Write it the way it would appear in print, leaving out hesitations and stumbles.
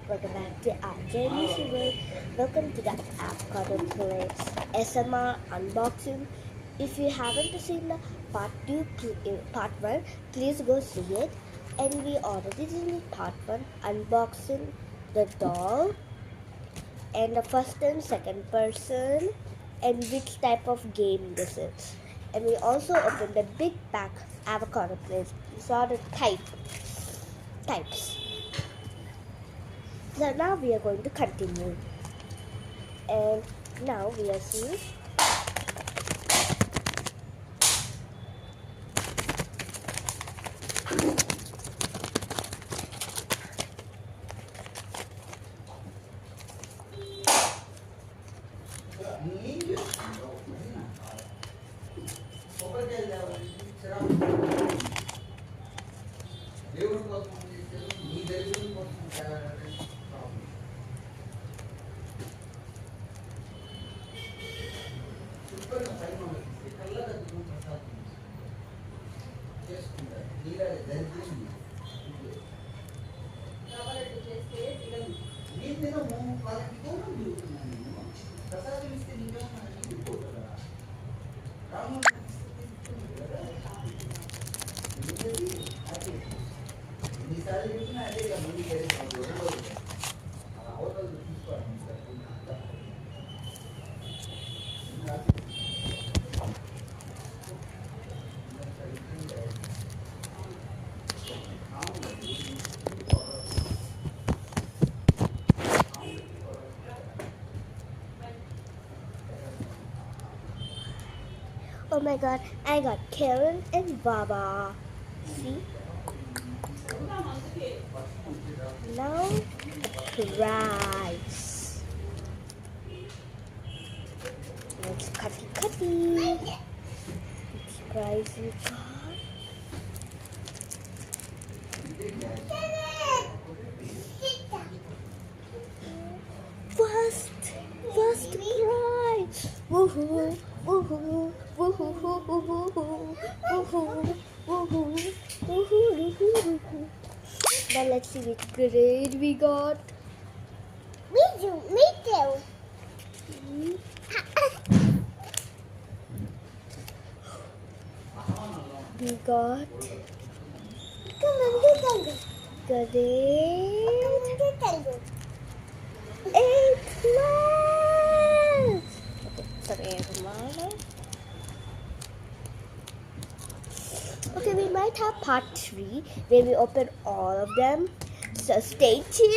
welcome back to our journey world. Welcome to the avocado place SMR unboxing. If you haven't seen the part 1, please go see it. And we already did part 1 unboxing the doll and the first and second person and which type of game this is. And we also opened the big pack avocado place. We saw the types. So now we are going to continue. And now we are seeing oh my god, I got Karen and Baba. See? Now, rice. Let's cutty. Which rice we got? First prize! Woohoo! Woohoo! Woohoo! Woohoo! Woohoo! Woohoo! Woohoo! Now let's see which grade we got. Me too. We got grade 8 class. Okay, okay, we might have part 3 where we open all of them. So stay tuned.